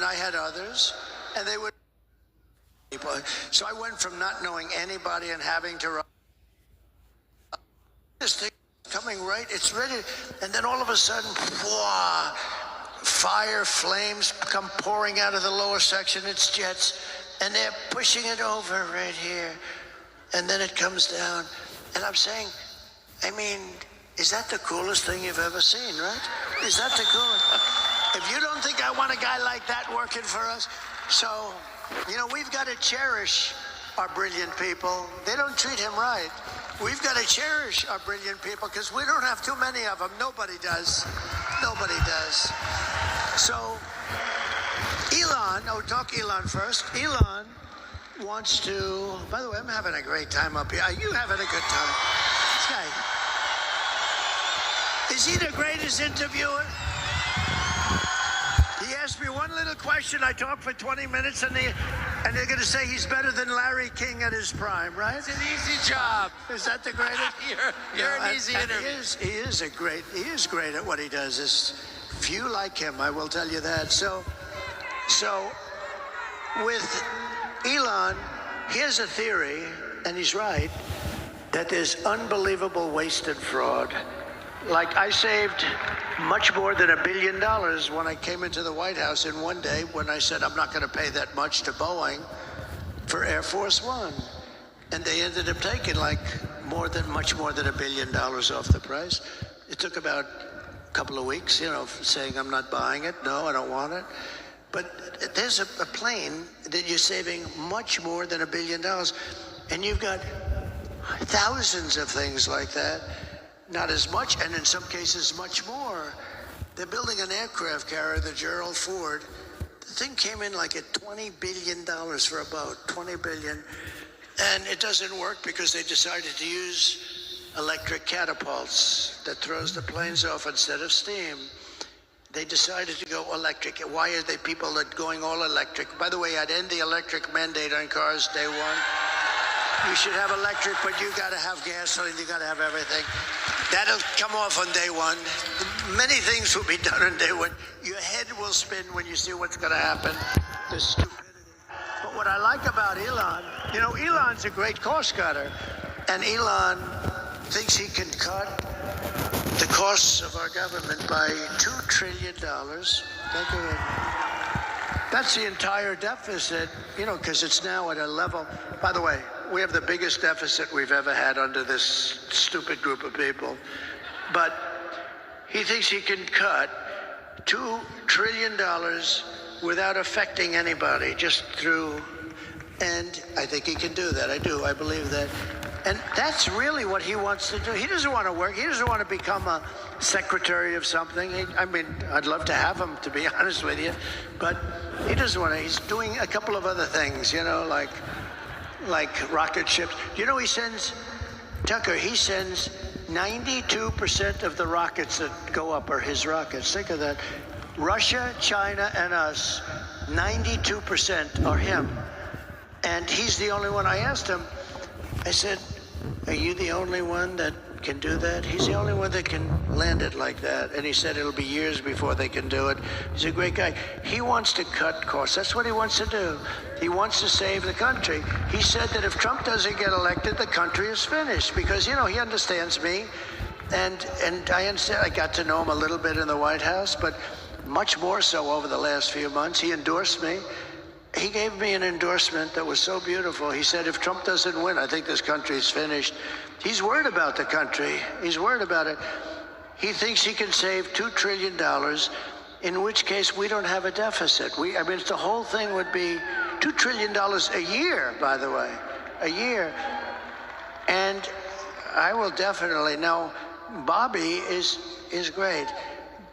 I had others, and they would people. So I went from not knowing anybody and having to this thing coming right, it's ready, and then all of a sudden, whoa, fire, flames come pouring out of the lower section. It's jets, and they're pushing it over right here, and then it comes down, and I'm saying, I mean, is that the coolest thing you've ever seen, right? Is that the coolest? If you don't think I want a guy like that working for us, so, you know, we've got to cherish our brilliant people. They don't treat him right. We've got to cherish our brilliant people because we don't have too many of them. Nobody does. Nobody does. So, Elon, talk Elon first. Elon wants to, by the way, I'm having a great time up here. Are you having a good time? This guy, is he the greatest interviewer? He asked me one little question. I talked for 20 minutes, and they're going to say he's better than Larry King at his prime, right? It's an easy job. Is that the greatest? You're an easy interview. He is great at what he does. There's few like him, I will tell you that. So with Elon, here's a theory, and he's right, that there's unbelievable waste and fraud. Like, I saved much more than $1 billion when I came into the White House in one day when I said I'm not going to pay that much to Boeing for Air Force One. And they ended up taking like much more than $1 billion off the price. It took about a couple of weeks, you know, saying I'm not buying it. No, I don't want it. But there's a plane that you're saving much more than $1 billion. And you've got thousands of things like that. Not as much, and in some cases much more. They're building an aircraft carrier, the Gerald Ford. The thing came in like at $20 billion for a boat, $20 billion. And it doesn't work because they decided to use electric catapults that throws the planes off instead of steam. They decided to go electric. Why are they people that going all electric? By the way, I'd end the electric mandate on cars day one. You should have electric, but you got to have gasoline. You got to have everything. That'll come off on day one. Many things will be done on day one. Your head will spin when you see what's going to happen. The stupidity. But what I like about Elon, you know, Elon's a great cost cutter, and Elon thinks he can cut the costs of our government by $2 trillion. That's the entire deficit, you know, because it's now at a level. By the way, we have the biggest deficit we've ever had under this stupid group of people. But he thinks he can cut $2 trillion without affecting anybody, just through, and I think he can do that. I do. I believe that. And that's really what he wants to do. He doesn't want to work. He doesn't want to become a secretary of something. I mean, I'd love to have him, to be honest with you. But he doesn't want to. He's doing a couple of other things, you know, like rocket ships. You know, he sends 92% of the rockets that go up are his rockets. Think of that. Russia, China, and us, 92% are him. And he's the only one. I asked him, I said, are you the only one that can do that? He's the only one that can land it like that. And he said it'll be years before they can do it. He's a great guy. He wants to cut costs. That's what he wants to do. He wants to save the country. He said that if Trump doesn't get elected, the country is finished. Because, you know, he understands me. And I understand. I got to know him a little bit in the White House, but much more so over the last few months. He endorsed me. He gave me an endorsement that was so beautiful. He said, if Trump doesn't win, I think this country's finished. He's worried about the country. He's worried about it. He thinks he can save $2 trillion, in which case we don't have a deficit. I mean, the whole thing would be $2 trillion a year, by the way, a year. And I will definitely, now, Bobby is great.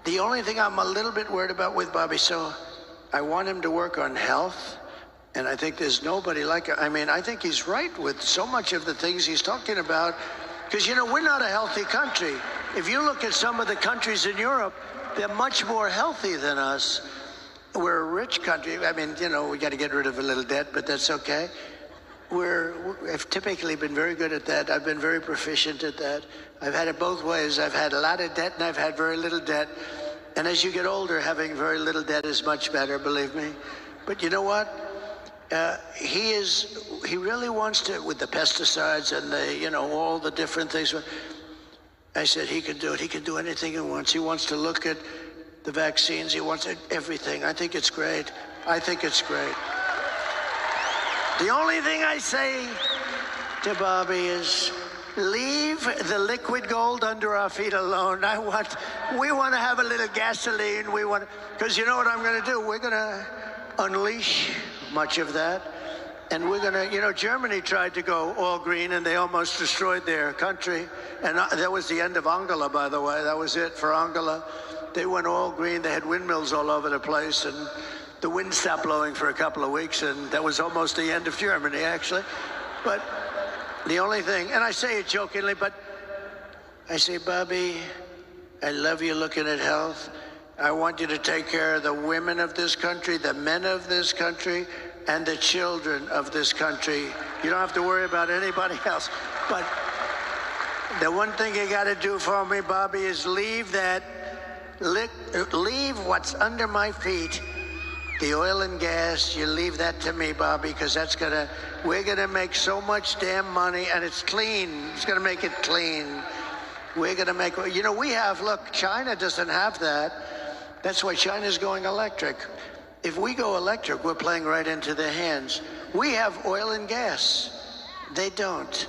The only thing I'm a little bit worried about with Bobby, so I want him to work on health, and I think there's nobody like him. I mean, I think he's right with so much of the things he's talking about, because, you know, we're not a healthy country. If you look at some of the countries in Europe, they're much more healthy than us. We're a rich country. I mean, you know, we got to get rid of a little debt, but that's okay. We've typically been very good at that. I've been very proficient at that. I've had it both ways. I've had a lot of debt, and I've had very little debt. And as you get older, having very little debt is much better, believe me. But you know what? He really wants to, with the pesticides and the, all the different things. I said he can do it. He can do anything he wants. He wants to look at the vaccines. He wants everything. I think it's great. I think it's great. The only thing I say to Bobby is leave the liquid gold under our feet alone. We want to have a little gasoline. Because you know what I'm going to do? We're going to unleash much of that. And we're going to, Germany tried to go all green and they almost destroyed their country. And that was the end of Angela, by the way. That was it for Angela. They went all green. They had windmills all over the place. And the wind stopped blowing for a couple of weeks. And that was almost the end of Germany, actually. But the only thing, and I say it jokingly, but I say, Bobby, I love you looking at health. I want you to take care of the women of this country, the men of this country, and the children of this country. You don't have to worry about anybody else. But the one thing you got to do for me, Bobby, is leave what's under my feet. The oil and gas, you leave that to me, Bobby, because we're gonna make so much damn money, and it's clean. It's gonna make it clean. We're gonna make, look, China doesn't have that. That's why China's going electric. If we go electric, we're playing right into their hands. We have oil and gas. They don't.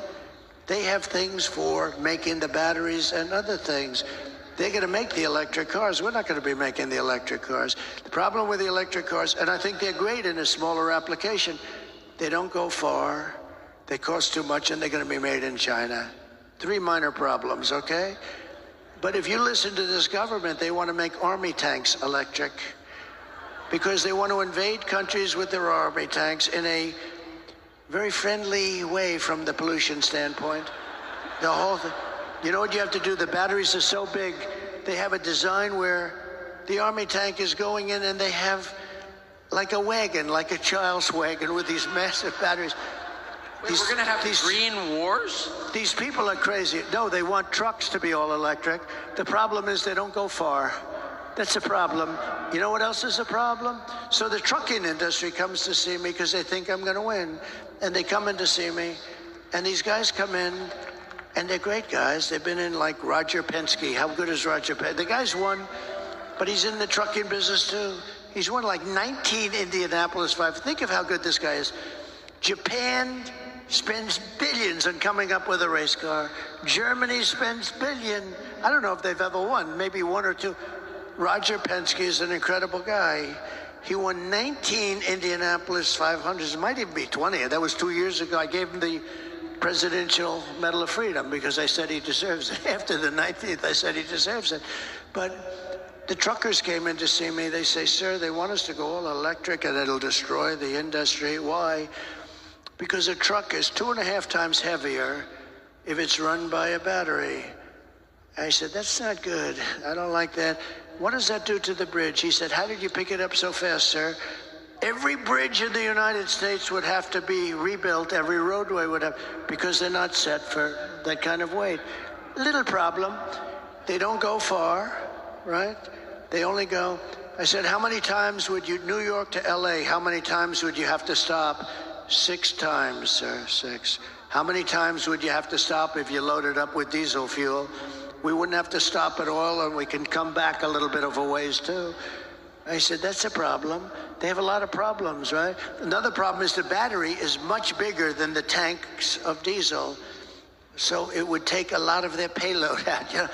They have things for making the batteries and other things. They're going to make the electric cars. We're not going to be making the electric cars. The problem with the electric cars, and I think they're great in a smaller application, they don't go far, they cost too much, and they're going to be made in China. 3 minor problems, okay? But if you listen to this government, they want to make army tanks electric because they want to invade countries with their army tanks in a very friendly way from the pollution standpoint. The whole thing. You know what you have to do? The batteries are so big, they have a design where the army tank is going in and they have like a wagon, like a child's wagon with these massive batteries. Wait, we're going to have these green wars? These people are crazy. No, they want trucks to be all electric. The problem is they don't go far. That's a problem. You know what else is a problem? So the trucking industry comes to see me because they think I'm going to win. And they come in to see me. And these guys come in. And they're great guys. They've been in like Roger Penske. How good is Roger Penske? The guy's won, but he's in the trucking business too. He's won like 19 Indianapolis 5. Think of how good this guy is. Japan spends billions on coming up with a race car. Germany spends billions. I don't know if they've ever won, maybe 1 or 2. Roger Penske is an incredible guy. He won 19 Indianapolis 500s. It might even be 20. That was 2 years ago. I gave him the Presidential Medal of Freedom because I said he deserves it. After the 19th, I said he deserves it. But the truckers came in to see me. They say, sir, they want us to go all electric and it'll destroy the industry. Why? Because a truck is 2.5 times heavier if it's run by a battery. I said, that's not good. I don't like that. What does that do to the bridge? He said, how did you pick it up so fast, sir? Every bridge in the United States would have to be rebuilt. Every roadway would have, because they're not set for that kind of weight. Little problem. They don't go far, right? They only go. I said, how many times would you, New York to LA, how many times would you have to stop? 6 times, sir, 6. How many times would you have to stop if you loaded up with diesel fuel? We wouldn't have to stop at all, and we can come back a little bit of a ways too. I said, that's a problem. They have a lot of problems, right? Another problem is the battery is much bigger than the tanks of diesel. So it would take a lot of their payload out.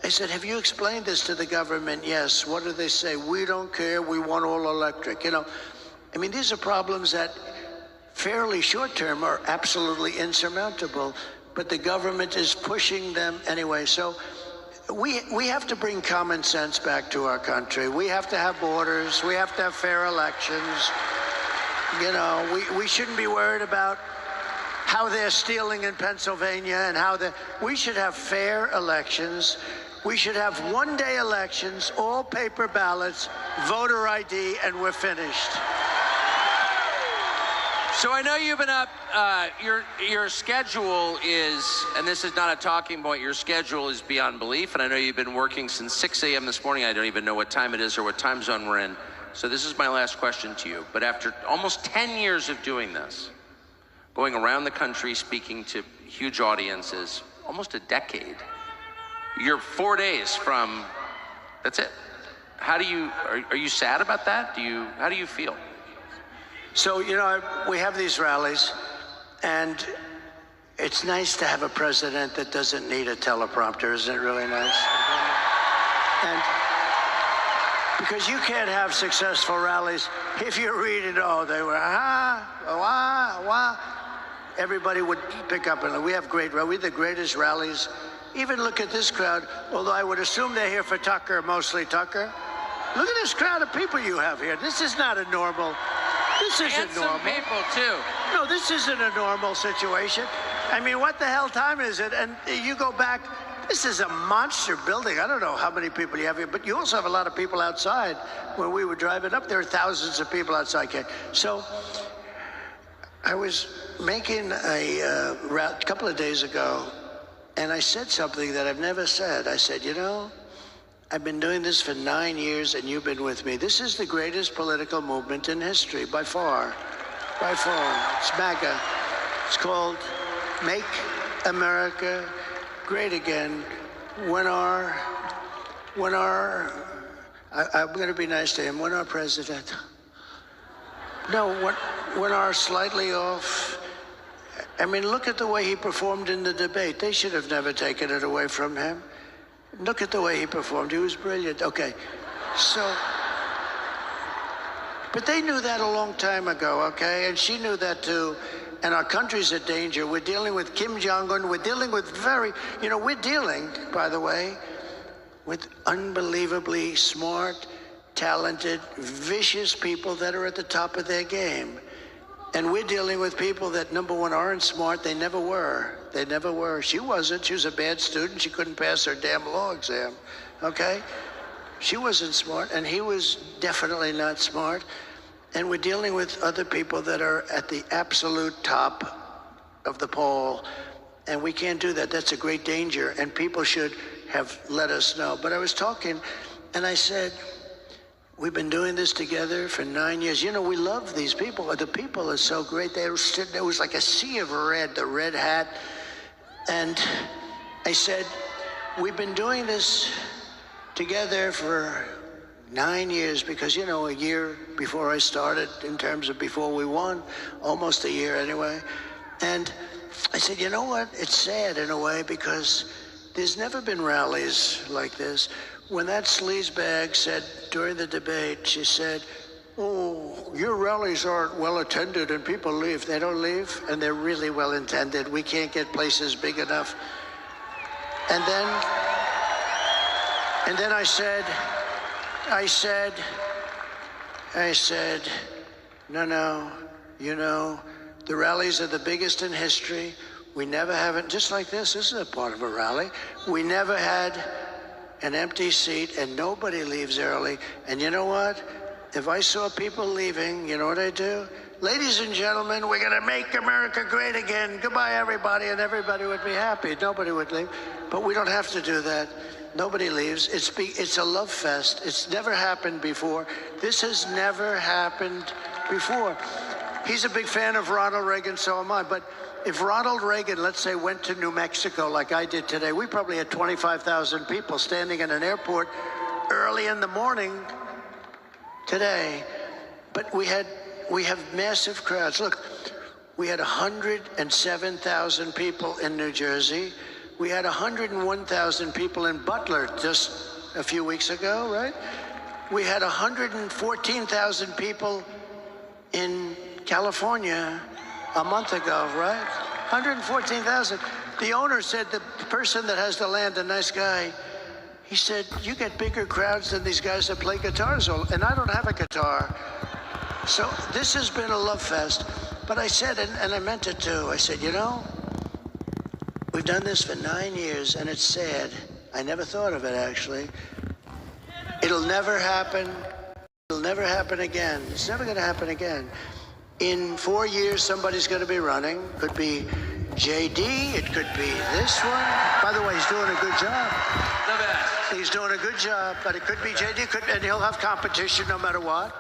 I said, have you explained this to the government? Yes. What do they say? We don't care. We want all electric. I mean, these are problems that fairly short term are absolutely insurmountable, but the government is pushing them anyway. So we have to bring common sense back to our country. We have to have borders. We have to have fair elections. We shouldn't be worried about how they're stealing in Pennsylvania and we should have fair elections. We should have one-day elections, all paper ballots, voter ID, and we're finished. So I know you've been up, your schedule is, and this is not a talking point, your schedule is beyond belief, and I know you've been working since 6 a.m. this morning. I don't even know what time it is or what time zone we're in. So this is my last question to you. But after almost 10 years of doing this, going around the country, speaking to huge audiences, almost a decade, you're 4 days from, that's it. How do you, are you sad about that? How do you feel? So, you know, we have these rallies, and it's nice to have a president that doesn't need a teleprompter. Isn't it really nice? And because you can't have successful rallies if you read it all. They were, everybody would pick up. And we have great rallies. We have the greatest rallies. Even look at this crowd, although I would assume they're here for Tucker, mostly Tucker. Look at this crowd of people you have here. This is not a normal... This isn't normal. And some people, too. No, this isn't a normal situation. I mean, what the hell time is it? And you go back, this is a monster building. I don't know how many people you have here, but you also have a lot of people outside. When we were driving up, there are thousands of people outside. So I was making a couple of days ago, and I said something that I've never said. I said, you know, I've been doing this for 9 years, and you've been with me. This is the greatest political movement in history, by far. By far. It's MAGA. It's called Make America Great Again. I'm going to be nice to him. When our president... No, when our slightly off... I mean, look at the way he performed in the debate. They should have never taken it away from him. Look at the way he performed. He was brilliant. Okay, so, but they knew that a long time ago, okay? And she knew that too. And our country's in danger. We're dealing with Kim Jong-un. We're dealing with we're dealing, by the way, with unbelievably smart, talented, vicious people that are at the top of their game. And we're dealing with people that, number one, aren't smart. They never were. They never were. She wasn't. She was a bad student. She couldn't pass her damn law exam, okay? She wasn't smart, and he was definitely not smart. And we're dealing with other people that are at the absolute top of the poll, and we can't do that. That's a great danger, and people should have let us know. But I was talking, and I said, we've been doing this together for 9 years. You know, we love these people. The people are so great. They were sitting, there was like a sea of red, the red hat. And I said, we've been doing this together for 9 years because, you know, a year before I started, in terms of before we won, almost a year anyway. And I said, you know what? It's sad in a way because there's never been rallies like this. When that sleazebag said during the debate, she said, oh, your rallies aren't well attended and people leave. They don't leave, and they're really well attended. We can't get places big enough. And then I said, no, you know, the rallies are the biggest in history. We never have, just like this is a part of a rally. We never had an empty seat, and nobody leaves early. And you know what? If I saw people leaving, you know what I'd do? Ladies and gentlemen, we're going to make America great again. Goodbye, everybody. And everybody would be happy. Nobody would leave. But we don't have to do that. Nobody leaves. It's a love fest. It's never happened before. This has never happened before. He's a big fan of Ronald Reagan, so am I. But if Ronald Reagan, let's say, went to New Mexico like I did today, we probably had 25,000 people standing in an airport early in the morning today. But we have massive crowds. Look, we had 107,000 people in New Jersey. We had 101,000 people in Butler just a few weeks ago, right? We had 114,000 people in California a month ago, right? 114,000. The owner said, the person that has the land, a nice guy, he said, you get bigger crowds than these guys that play guitars, and I don't have a guitar. So this has been a love fest. But I said, and I meant it too, I said, you know, we've done this for 9 years, and it's sad. I never thought of it, actually. It'll never happen. It'll never happen again. It's never going to happen again. In 4 years, somebody's going to be running. Could be JD. It could be this one. By the way, he's doing a good job. The best. He's doing a good job, but it could be JD, and he'll have competition no matter what.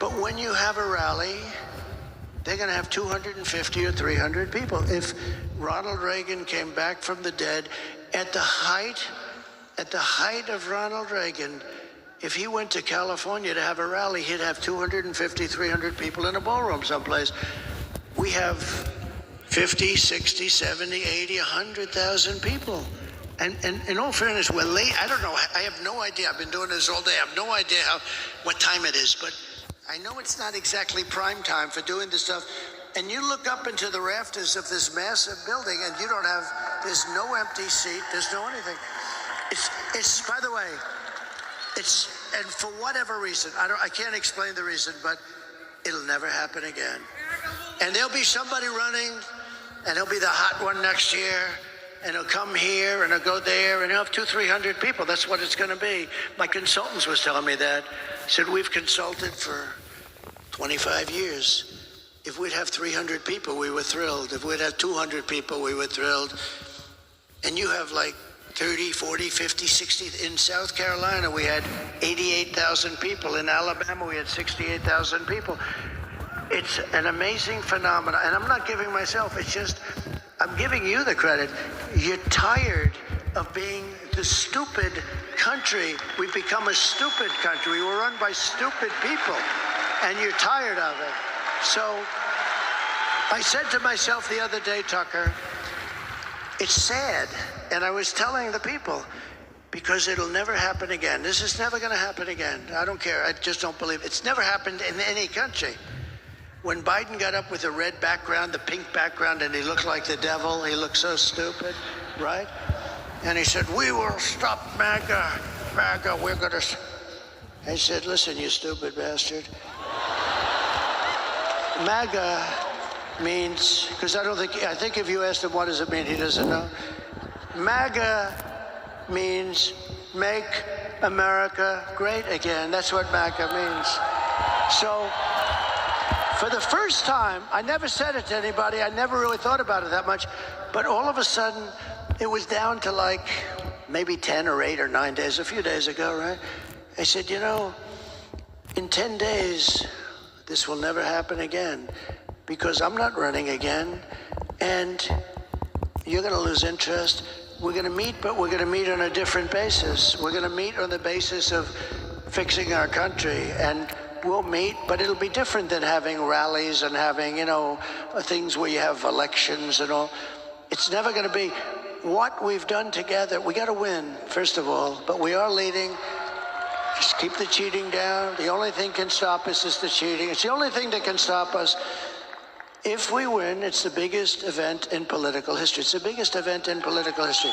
But when you have a rally, they're going to have 250 or 300 people. If Ronald Reagan came back from the dead at the height of Ronald Reagan, if he went to California to have a rally, he'd have 250, 300 people in a ballroom someplace. We have 50, 60, 70, 80, 100,000 people. And in all fairness, we're late. I don't know. I have no idea. I've been doing this all day. I have no idea what time it is, but I know it's not exactly prime time for doing this stuff. And you look up into the rafters of this massive building, and there's no empty seat, there's no anything. It's by the way, and for whatever reason, I can't explain the reason, but it'll never happen again. And there'll be somebody running, and he'll be the hot one next year, and he'll come here, and he'll go there, and he'll have 200-300 people. That's what it's going to be. My consultants was telling me that. He said, we've consulted for 25 years. If we'd have 300 people, we were thrilled. If we'd have 200 people, we were thrilled. And you have like 30, 40, 50, 60. In South Carolina, we had 88,000 people. In Alabama, we had 68,000 people. It's an amazing phenomenon. And I'm not giving myself, it's just, I'm giving you the credit. You're tired of being the stupid country. We've become a stupid country. We were run by stupid people, and you're tired of it. So I said to myself the other day, Tucker, it's sad. And I was telling the people, because it'll never happen again. This is never going to happen again. I don't care. I just don't believe it. It's never happened in any country. When Biden got up with the red background, the pink background, and he looked like the devil, he looked so stupid, right? And he said, we will stop MAGA. MAGA, we're going to... I said, listen, you stupid bastard. MAGA means, because I think if you asked him what does it mean, he doesn't know. MAGA means make America great again. That's what MAGA means. So, for the first time, I never said it to anybody. I never really thought about it that much. But all of a sudden, it was down to like maybe 10 or 8 or 9 days, a few days ago, right? I said, you know, in 10 days, this will never happen again, because I'm not running again, and you're going to lose interest. We're going to meet, but we're going to meet on a different basis. We're going to meet on the basis of fixing our country, and we'll meet, but it'll be different than having rallies and having, you know, things where you have elections and all. It's never going to be what we've done together. We got to win, first of all, but we are leading. Just keep the cheating down. The only thing can stop us is the cheating. It's the only thing that can stop us. If we win, it's the biggest event in political history. It's the biggest event in political history.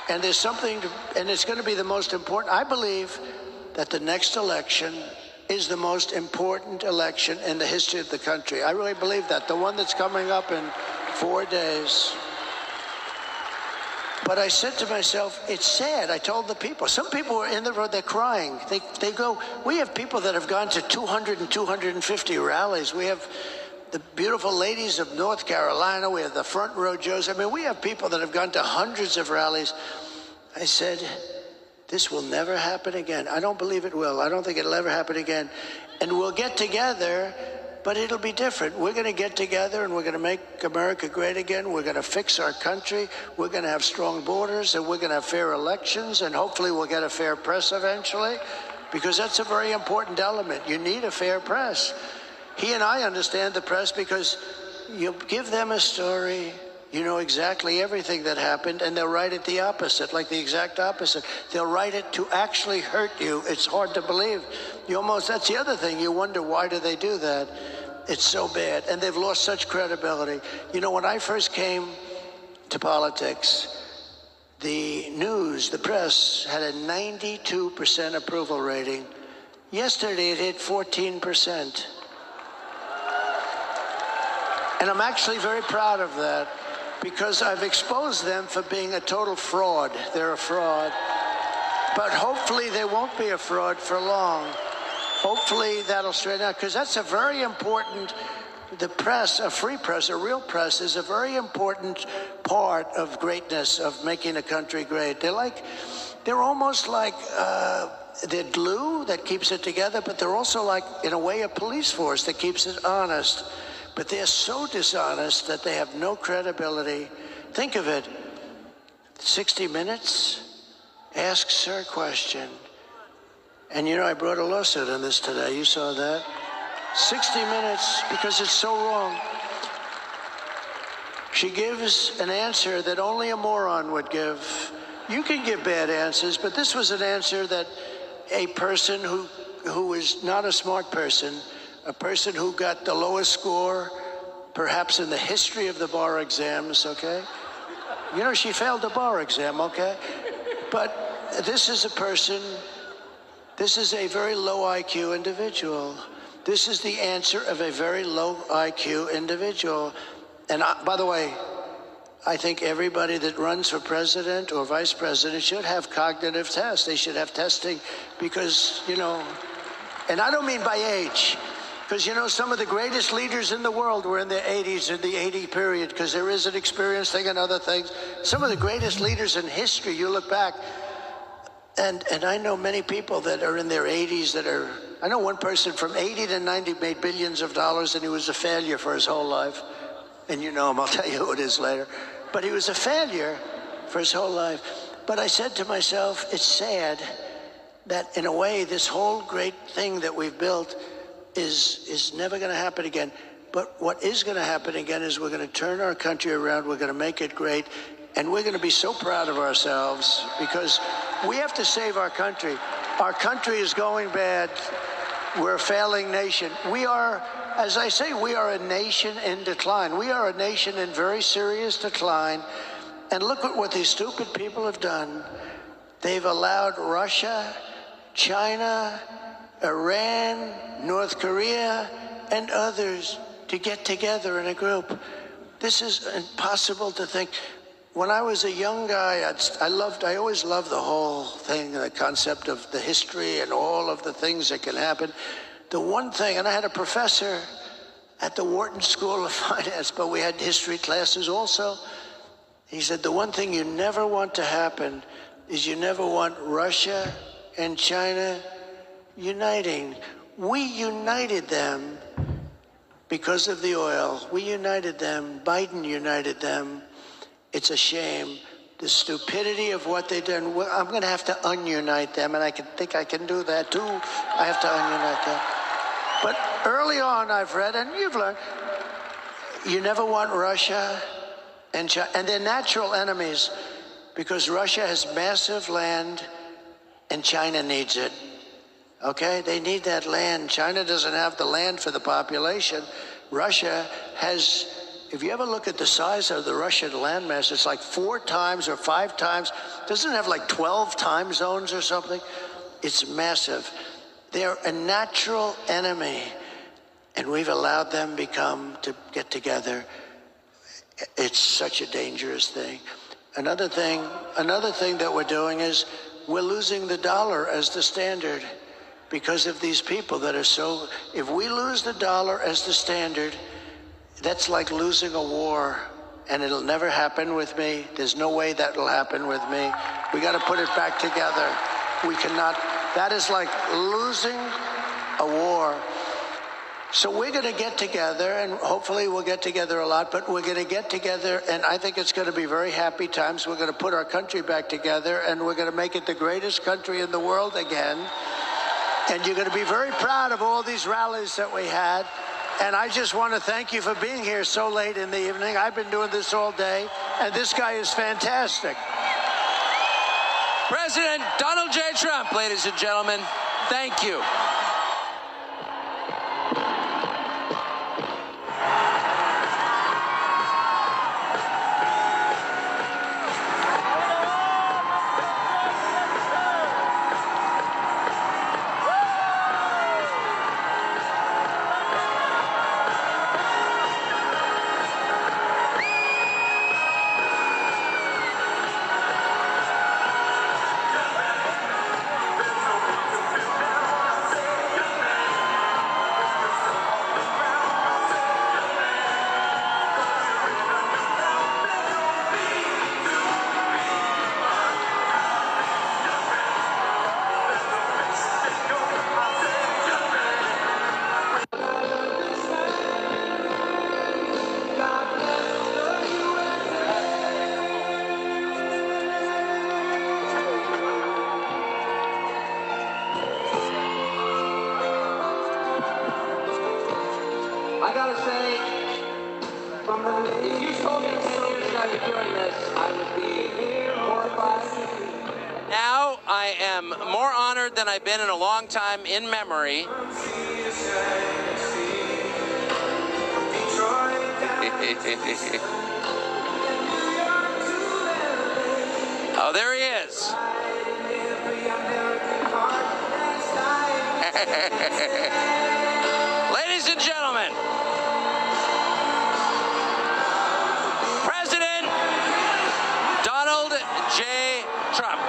And there's something, and it's going to be the most important. I believe that the next election is the most important election in the history of the country. I really believe that. The one that's coming up in 4 days. But I said to myself, it's sad. I told the people. Some people were in the road, they're crying. They go, we have people that have gone to 200 and 250 rallies. We have the beautiful ladies of North Carolina. We have the front row Joes. I mean, we have people that have gone to hundreds of rallies. I said, this will never happen again. I don't believe it will. I don't think it'll ever happen again. And we'll get together, but it'll be different. We're going to get together, and we're going to make America great again. We're going to fix our country. We're going to have strong borders, and we're going to have fair elections, and hopefully we'll get a fair press eventually, because that's a very important element. You need a fair press. He and I understand the press because you give them a story, you know exactly everything that happened, and they'll write it the opposite, like the exact opposite. They'll write it to actually hurt you. It's hard to believe. That's the other thing. You wonder, why do they do that? It's so bad. And they've lost such credibility. You know, when I first came to politics, the news, the press, had a 92% approval rating. Yesterday, it hit 14%. And I'm actually very proud of that, because I've exposed them for being a total fraud. They're a fraud. But hopefully they won't be a fraud for long. hopefully that'll straighten out, because that's a very important, the press, a free press, a real press, is a very important part of greatness, of making a country great. They're almost like the glue that keeps it together, but they're also like, in a way, a police force that keeps it honest. But they're so dishonest that they have no credibility. Think of it, 60 Minutes asks her a question. And you know, I brought a lawsuit on this today. You saw that? 60 Minutes, because it's so wrong. She gives an answer that only a moron would give. You can give bad answers, but this was an answer that a person who is not a smart person, a person who got the lowest score, perhaps in the history of the bar exams, okay? You know, she failed the bar exam, okay? But this is a person, this is a very low IQ individual. This is the answer of a very low IQ individual. And by the way, I think everybody that runs for president or vice president should have cognitive tests. They should have testing because, you know, and I don't mean by age, because, you know, some of the greatest leaders in the world were in their 80s, in the 80 period, because there is an experience thing and other things. Some of the greatest leaders in history, you look back, and I know many people that are in their 80s that are, I know one person from 80 to 90 made billions of dollars, and he was a failure for his whole life. And you know him, I'll tell you who it is later. But he was a failure for his whole life. But I said to myself, it's sad that in a way, this whole great thing that we've built is never going to happen again. But what is going to happen again is we're going to turn our country around, we're going to make it great, and we're going to be so proud of ourselves because we have to save our country. Our country is going bad. We're a failing nation. We are, as I say, we are a nation in decline. We are a nation in very serious decline. And look at what these stupid people have done. They've allowed Russia, China, Iran, North Korea, and others to get together in a group. This is impossible to think. When I was a young guy, I always loved the whole thing, the concept of the history and all of the things that can happen. The one thing, and I had a professor at the Wharton School of Finance, but we had history classes also. He said, the one thing you never want to happen is you never want Russia and China uniting. We united them because of the oil. We united them. Biden united them. It's a shame. The stupidity of what they've done. I'm going to have to ununite them, and I think I can do that too. I have to ununite them. But early on, I've read, and you've learned, you never want Russia and China, and they're natural enemies because Russia has massive land and China needs it. Okay? They need that land. China doesn't have the land for the population. Russia has. If you ever look at the size of the Russian landmass, it's like 4 times or 5 times. Doesn't it have like 12 time zones or something? It's massive. They're a natural enemy, and we've allowed them to get together. It's such a dangerous thing. Another thing that we're doing is we're losing the dollar as the standard because of these people that are so. If we lose the dollar as the standard, that's like losing a war, and it'll never happen with me. There's no way that'll happen with me. We got to put it back together. We cannot. That is like losing a war. So we're going to get together, and hopefully we'll get together a lot, but we're going to get together, and I think it's going to be very happy times. We're going to put our country back together, and we're going to make it the greatest country in the world again. And you're going to be very proud of all these rallies that we had. And I just want to thank you for being here so late in the evening. I've been doing this all day, and this guy is fantastic. President Donald J. Trump, ladies and gentlemen, thank you. gotta say, if you told me 10 years ago you're doing this, I would be horrified. Now I am more honored than I've been in a long time in memory. Oh, there he is. Ladies and gentlemen, President Donald J. Trump.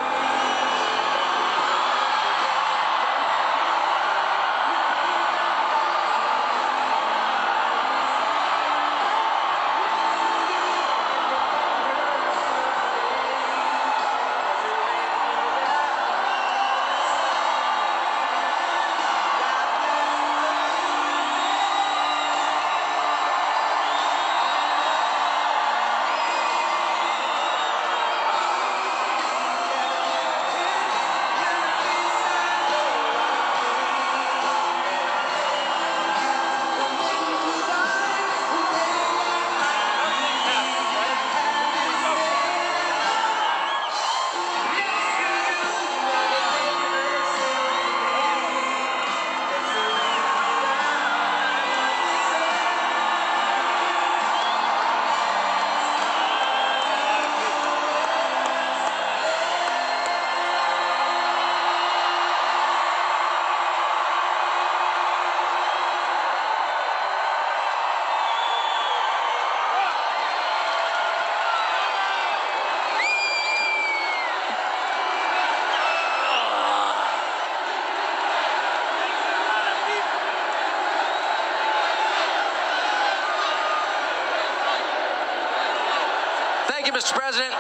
Thank you, Mr. President.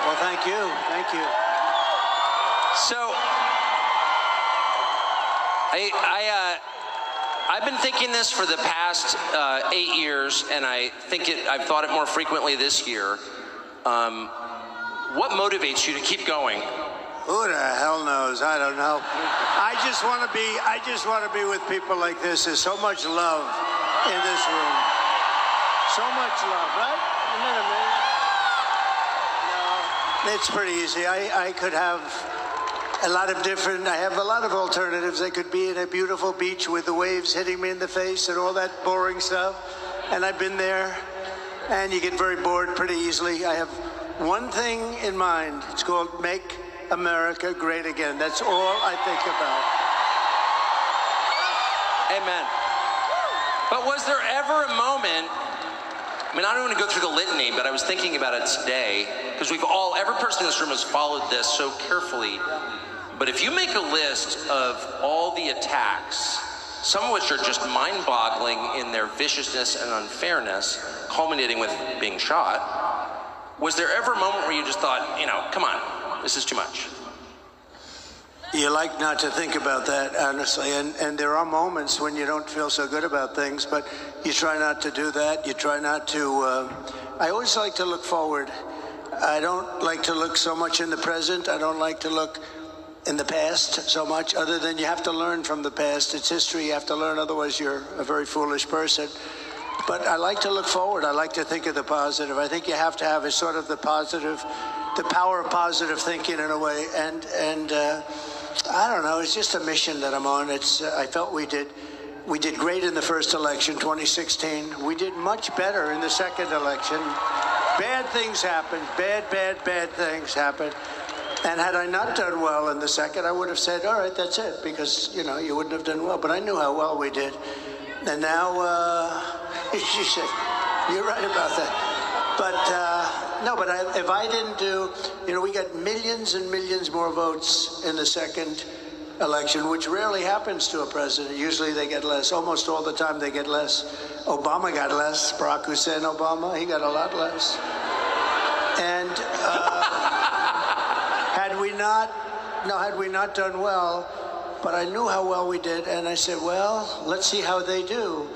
Well, thank you. Thank you. So, I've been thinking this for the past 8 years, and I've thought it more frequently this year. What motivates you to keep going? Who the hell knows? I don't know. I just want to be with people like this. There's so much love in this room. So much love, right? Isn't that amazing? No, it's pretty easy. I could have I have a lot of alternatives. I could be in a beautiful beach with the waves hitting me in the face and all that boring stuff. And I've been there, and you get very bored pretty easily. I have one thing in mind. It's called Make America Great Again. That's all I think about. Amen. But was there ever a moment, I don't want to go through the litany, but I was thinking about it today, because every person in this room has followed this so carefully. But if you make a list of all the attacks, some of which are just mind-boggling in their viciousness and unfairness, culminating with being shot, was there ever a moment where you just thought, come on, this is too much? You like not to think about that, honestly, and there are moments when you don't feel so good about things, but you try not to do that. You try not to, I always like to look forward. I don't like to look so much in the present. I don't like to look in the past so much, other than you have to learn from the past. It's history, you have to learn, otherwise you're a very foolish person. But I like to look forward. I like to think of the positive. I think you have to have a sort of the power of positive thinking in a way, and I don't know, it's just a mission that I'm on. I felt we did great in the first election, 2016. We did much better in the second election. Bad things happened, bad things happened. And had I not done well in the second, I would have said, all right, that's it, because, you wouldn't have done well. But I knew how well we did. And now, she said, you're right about that. But, no, but if I didn't do, we got millions and millions more votes in the second election, which rarely happens to a president. Usually they get less. Almost all the time they get less. Obama got less. Barack Hussein Obama, he got a lot less. And had we not done well, but I knew how well we did, and I said, well, let's see how they do.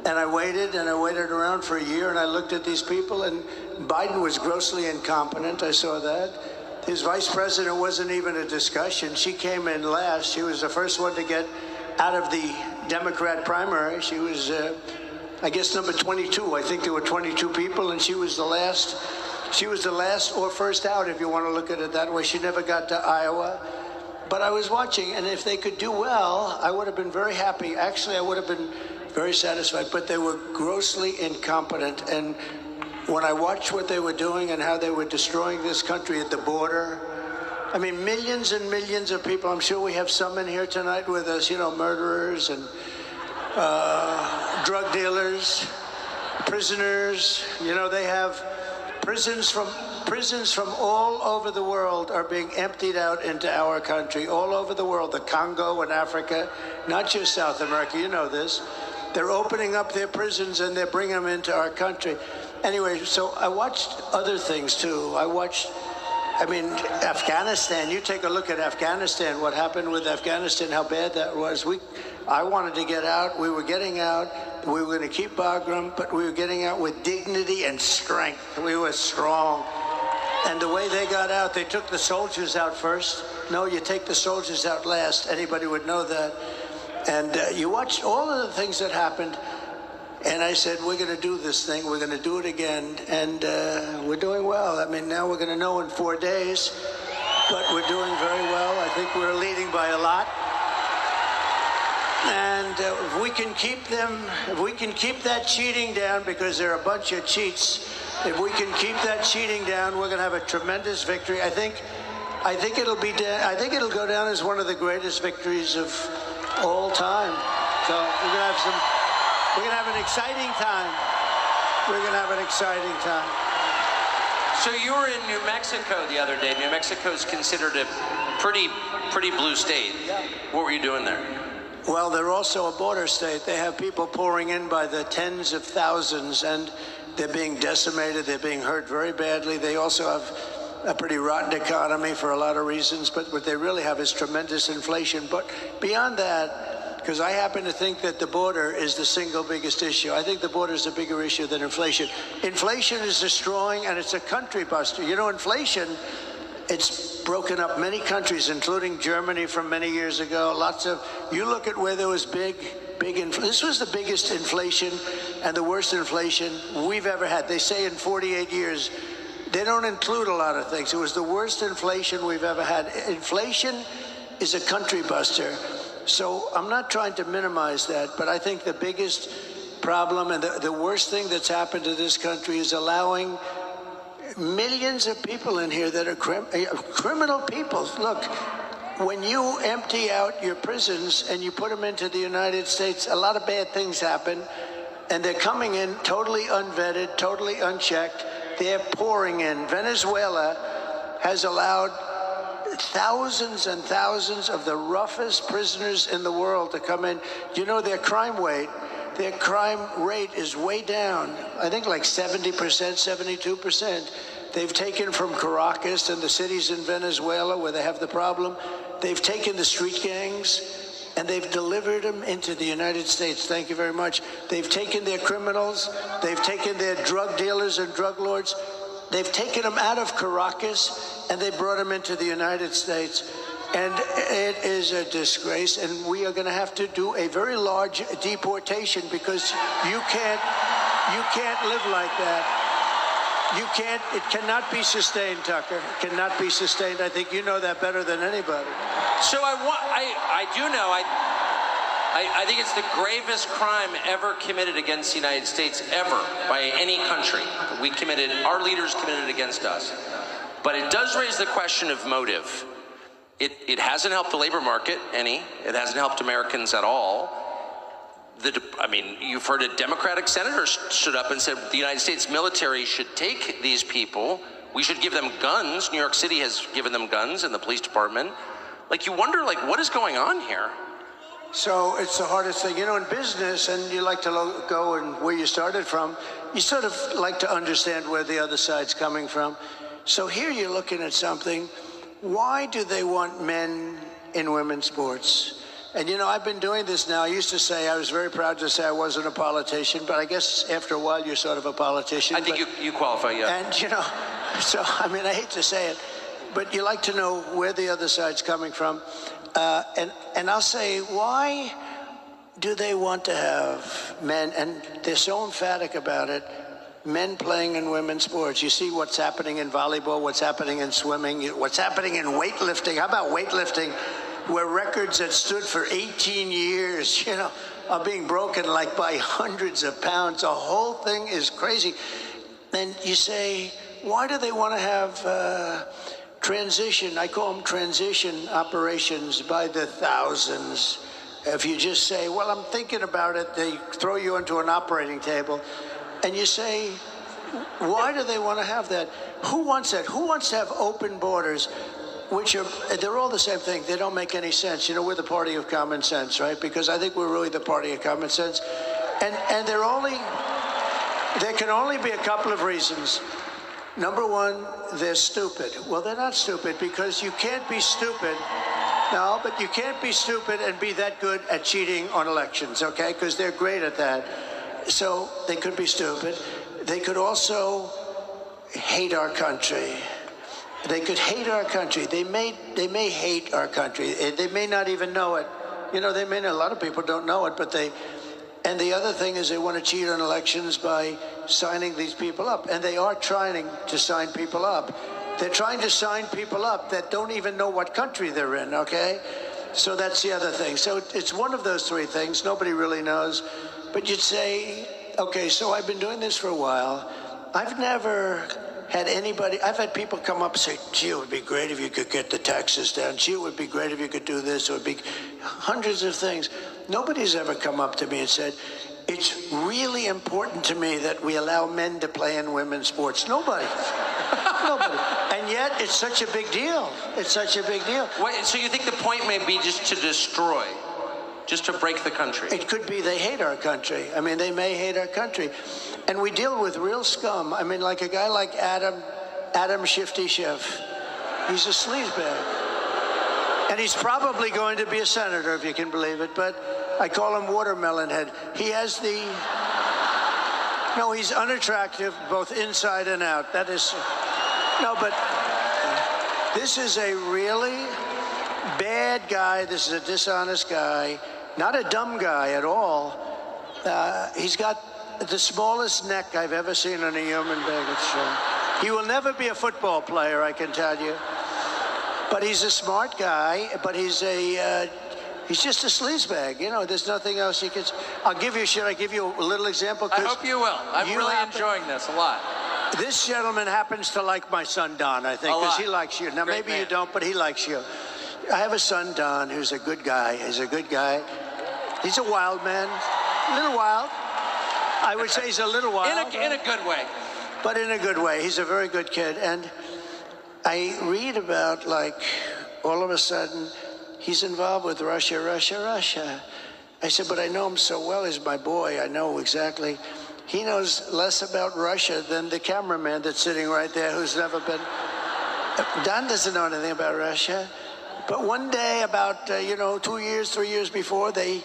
And I waited around for a year, and I looked at these people, and Biden was grossly incompetent. I saw that. His vice president wasn't even a discussion. She came in last. She was the first one to get out of the Democrat primary. She was I guess number 22. I think there were 22 people, and she was the last. She was the last or first out, if you want to look at it that way. She never got to Iowa. But I was watching, and if they could do well, I would have been very happy. Actually, I would have been very satisfied. But they were grossly incompetent. And when I watched what they were doing and how they were destroying this country at the border, I mean, millions and millions of people. I'm sure we have some in here tonight with us, you know, murderers and drug dealers, prisoners. You know, they have prisons from all over the world are being emptied out into our country, all over the world, the Congo and Africa, not just South America, you know this. They're opening up their prisons and they're bringing them into our country. Anyway, so I watched other things too. I mean, Afghanistan, you take a look at Afghanistan, what happened with Afghanistan, how bad that was. I wanted to get out, we were getting out, we were going to keep Bagram, but we were getting out with dignity and strength. We were strong. And the way they got out, they took the soldiers out first. No, you take the soldiers out last. Anybody would know that. And you watch all of the things that happened. And I said, we're going to do this thing. We're going to do it again. And we're doing well. I mean, now we're going to know in 4 days. But we're doing very well. I think we're leading by a lot. And if we can keep that cheating down, because they're a bunch of cheats, if we can keep that cheating down, we're going to have a tremendous victory. I think it'll go down as one of the greatest victories of all time. So we're going to have an exciting time. We're going to have an exciting time. So you were in New Mexico the other day. New Mexico is considered a pretty blue state. Yeah. What were you doing there? Well, they're also a border state. They have people pouring in by the tens of thousands, and they're being decimated. They're being hurt very badly. They also have a pretty rotten economy for a lot of reasons, but what they really have is tremendous inflation. But beyond that, because I happen to think that the border is the single biggest issue. I think the border is a bigger issue than inflation. Inflation is destroying, and it's a country buster. You know, inflation, it's broken up many countries, including Germany from many years ago. You look at where there was big inflation. This was the biggest inflation and the worst inflation we've ever had. They say in 48 years. They don't include a lot of things. It was the worst inflation we've ever had. Inflation is a country buster. So I'm not trying to minimize that, but I think the biggest problem and the worst thing that's happened to this country is allowing millions of people in here that are criminal people. Look, when you empty out your prisons and you put them into the United States, a lot of bad things happen, and they're coming in totally unvetted, totally unchecked. They're pouring in. Venezuela has allowed thousands and thousands of the roughest prisoners in the world to come in. You know, their crime rate is way down. I think like 70%, 72%. They've taken from Caracas and the cities in Venezuela where they have the problem. They've taken the street gangs and they've delivered them into the United States. Thank you very much. They've taken their criminals. They've taken their drug dealers and drug lords. They've taken them out of Caracas and they brought them into the United States. And it is a disgrace, and we are going to have to do a very large deportation because you can't live like that. It cannot be sustained, Tucker. It cannot be sustained. I think you know that better than anybody. So I do know. I think it's the gravest crime ever committed against the United States, ever, by any country. Our leaders committed it against us. But it does raise the question of motive. It hasn't helped the labor market any. It hasn't helped Americans at all. You've heard a Democratic senator stood up and said the United States military should take these people. We should give them guns. New York City has given them guns in the police department. You wonder, what is going on here? So it's the hardest thing. You know, in business, and you like to go and where you started from, you sort of like to understand where the other side's coming from. So here you're looking at something. Why do they want men in women's sports? And, you know, I've been doing this now. I was very proud to say I wasn't a politician, but I guess after a while you're sort of a politician. I think you qualify, yeah. And, you know, so, I hate to say it, but you like to know where the other side's coming from. And I'll say, why do they want to have men, and they're so emphatic about it, men playing in women's sports. You see what's happening in volleyball, what's happening in swimming, what's happening in weightlifting. How about weightlifting, where records that stood for 18 years, are being broken like by hundreds of pounds. The whole thing is crazy. And you say, why do they want to have transition? I call them transition operations by the thousands. If you just say, well, I'm thinking about it, they throw you into an operating table, and you say, why do they want to have that? Who wants that? Who wants to have open borders, they're all the same thing. They don't make any sense. We're the party of common sense, right? Because I think we're really the party of common sense. And there can only be a couple of reasons. Number one, they're stupid. Well, they're not stupid, because you can't be stupid. No, but you can't be stupid and be that good at cheating on elections, okay? Because they're great at that. So they could be stupid. They could also hate our country. They could hate our country. They may hate our country. They may not even know it. A lot of people don't know it, but and the other thing is they want to cheat on elections by signing these people up. And they are trying to sign people up. They're trying to sign people up that don't even know what country they're in, okay? So that's the other thing. So it's one of those three things. Nobody really knows. But you'd say, okay, so I've been doing this for a while. I've never had I've had people come up and say, gee, it would be great if you could get the taxes down. Gee, it would be great if you could do this. It would be hundreds of things. Nobody's ever come up to me and said, it's really important to me that we allow men to play in women's sports. Nobody. Nobody. And yet, it's such a big deal. It's such a big deal. Wait, so you think the point may be just to destroy, just to break the country? It could be they hate our country. They may hate our country. And we deal with real scum. Like a guy like Adam Shifty Schiff. He's a sleazebag. And he's probably going to be a senator, if you can believe it. But I call him Watermelon Head. He has No, he's unattractive, both inside and out. That is... No, but this is a really bad guy. This is a dishonest guy. Not a dumb guy at all. He's got the smallest neck I've ever seen on a human being. He will never be a football player, I can tell you. But he's a smart guy, but he's just a sleazebag. There's nothing else you can... Should I give you a little example? I hope you will. I'm really enjoying this a lot. This gentleman happens to like my son, Don, I think, because he likes you. Now, Great maybe man. you don't, but he likes you. I have a son, Don, who's a good guy. He's a good guy. He's a wild man. A little wild. I would say he's a little wild. In a good way. But in a good way. He's a very good kid. And I read about, all of a sudden, he's involved with Russia. I said, but I know him so well. He's my boy. I know exactly. He knows less about Russia than the cameraman that's sitting right there who's never been... Don doesn't know anything about Russia. But one day, about, 2 years, 3 years before, they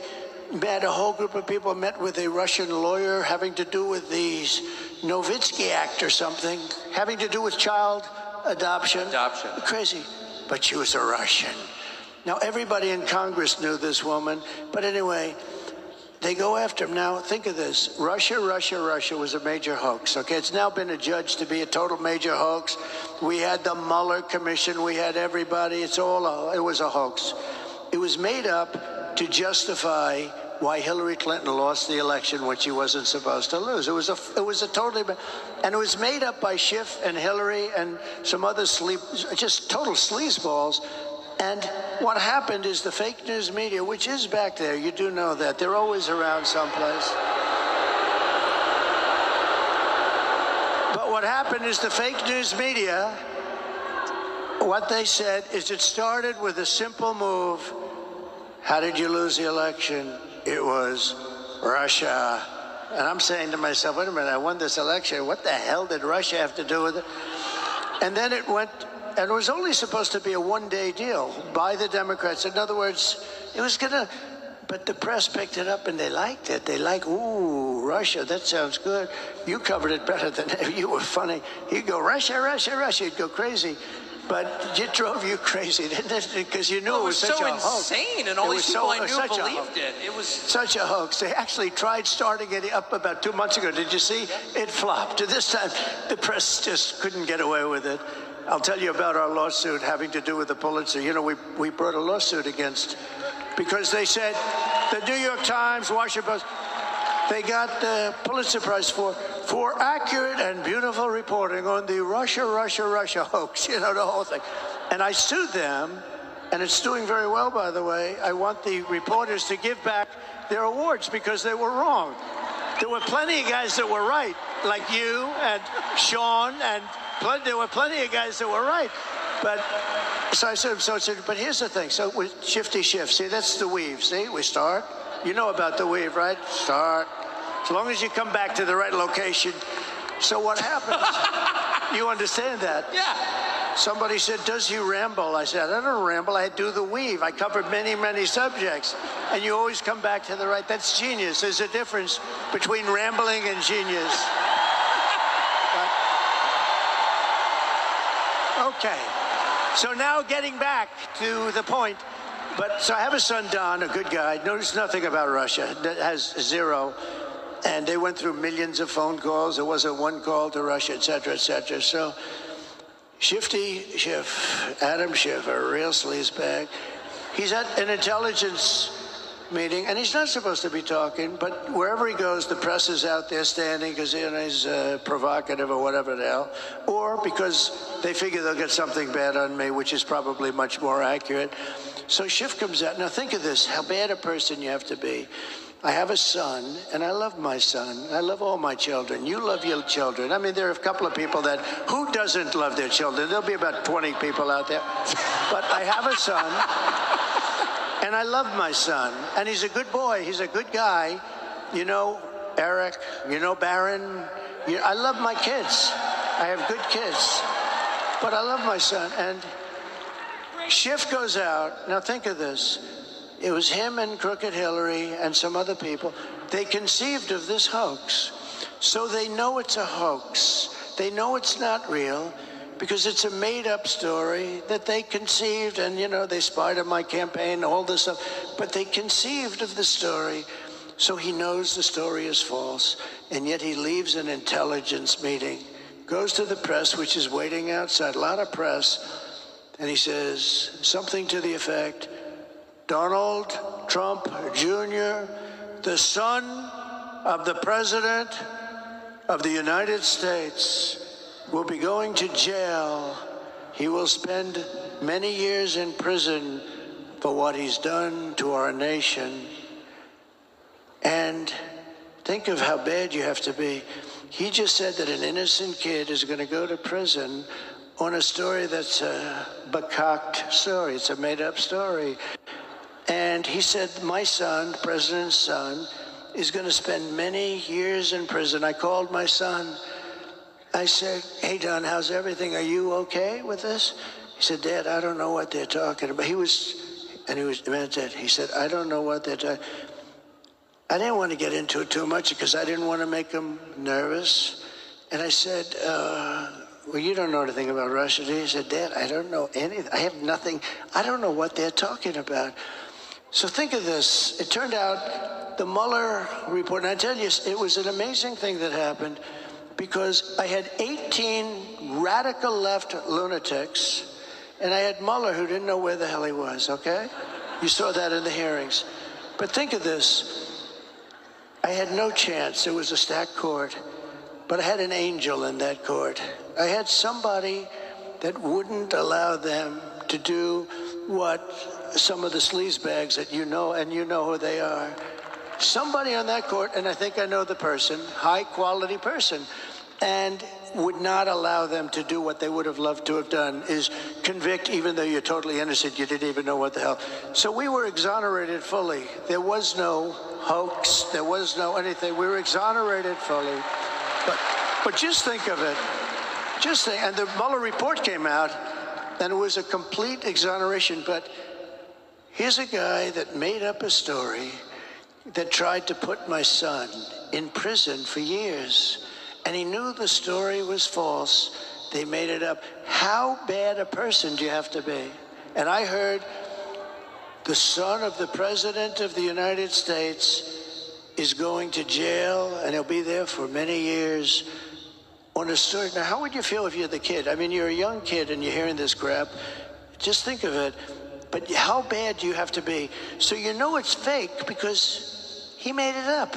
met, a whole group of people met with a Russian lawyer having to do with the Novitzky Act or something, having to do with child adoption. Crazy. But she was a Russian. Now, everybody in Congress knew this woman. But anyway... They go after him. Now, think of this. Russia was a major hoax, okay? It's now been adjudged to be a total major hoax. We had the Mueller Commission. We had everybody. It was a hoax. It was made up to justify why Hillary Clinton lost the election when she wasn't supposed to lose. It was a totally... And it was made up by Schiff and Hillary and some other just total sleazeballs. And what happened is the fake news media, which is back there, you do know that. They're always around someplace. But what happened is the fake news media, what they said is it started with a simple move. How did you lose the election? It was Russia. And I'm saying to myself, wait a minute, I won this election. What the hell did Russia have to do with it? And then it went... And it was only supposed to be a one-day deal by the Democrats. In other words, it was going to... But the press picked it up and they liked it. They like, ooh, Russia, that sounds good. You covered it better than you were funny. You'd go, Russia. You'd go crazy. But it drove you crazy, didn't it? Because you knew Well, it was such so a hoax. insane, and all It these was people so- I knew such a believed hoax. it. It was Such a hoax. They actually tried starting it up about 2 months ago. Did you see? It flopped. This time, the press just couldn't get away with it. I'll tell you about our lawsuit having to do with the Pulitzer. You know, we brought a lawsuit against, because they said the New York Times, Washington Post, they got the Pulitzer Prize for accurate and beautiful reporting on the Russia hoax, you know, the whole thing. And I sued them, and it's doing very well, by the way. I want the reporters to give back their awards because they were wrong. There were plenty of guys that were right, like you and Sean, and there were plenty of guys that were right. But so I said, but here's the thing. So with Shifty Schiff, see, that's the weave. See, we start. You know about the weave, right? Start. As long as you come back to the right location. So what happens? You understand that? yeah. Somebody said, does he ramble? I said, I don't ramble. I do the weave. I covered many, many subjects. And you always come back to the right. That's genius. There's a difference between rambling and genius. Okay. So now getting back to the point. So I have a son, Don, a good guy, knows nothing about Russia, that has zero. And they went through millions of phone calls. There wasn't one call to Russia, et cetera, et cetera. So Shifty Schiff, Adam Schiff, a real sleazebag, he's at an intelligence meeting, and he's not supposed to be talking, but wherever he goes, the press is out there standing because he's provocative or whatever the hell, or because they figure they'll get something bad on me, which is probably much more accurate. So Schiff comes out. Now think of this, how bad a person you have to be. I have a son, and I love my son. I love all my children. You love your children. I mean, there are a couple of people that, who doesn't love their children? There'll be about 20 people out there. But I have a son, and I love my son. And he's a good boy. He's a good guy. You know Eric, you know Barron. I love my kids. I have good kids. But I love my son. And Schiff goes out. Now think of this. It was him and Crooked Hillary and some other people. They conceived of this hoax. So they know it's a hoax. They know it's not real because it's a made-up story that they conceived, and, you know, they spied on my campaign, all this stuff. But they conceived of the story, so he knows the story is false. And yet he leaves an intelligence meeting, goes to the press, which is waiting outside, a lot of press, and he says something to the effect, Donald Trump Jr., the son of the President of the United States, will be going to jail. He will spend many years in prison for what he's done to our nation. And think of how bad you have to be. He just said that an innocent kid is going to go to prison on a story that's a becocked story. It's a made-up story. And he said, my son, the president's son, is going to spend many years in prison. I called my son. I said, hey, Don, how's everything? Are you okay with this? He said, Dad, I don't know what they're talking about. He said, I don't know what they're talking about. I didn't want to get into it too much because I didn't want to make him nervous. And I said, well, you don't know anything about Russia, do you? He said, Dad, I don't know anything. I have nothing. I don't know what they're talking about. So think of this. It turned out the Mueller report, and I tell you, it was an amazing thing that happened because I had 18 radical left lunatics, and I had Mueller who didn't know where the hell he was, okay? You saw that in the hearings. But think of this. I had no chance. It was a stacked court, but I had an angel in that court. I had somebody that wouldn't allow them to do what some of the sleazebags that you know, and you know who they are. Somebody on that court, and I think I know the person, high quality person, and would not allow them to do what they would have loved to have done, is convict even though you're totally innocent, you didn't even know what the hell. So we were exonerated fully. There was no hoax, there was no anything. We were exonerated fully. But just think of it. Just think, and the Mueller report came out, and it was a complete exoneration. But here's a guy that made up a story that tried to put my son in prison for years. And he knew the story was false. They made it up. How bad a person do you have to be? And I heard the son of the President of the United States is going to jail, and he'll be there for many years on a story. Now, how would you feel if you're the kid? I mean, you're a young kid and you're hearing this crap. Just think of it. But how bad do you have to be? So you know it's fake because he made it up.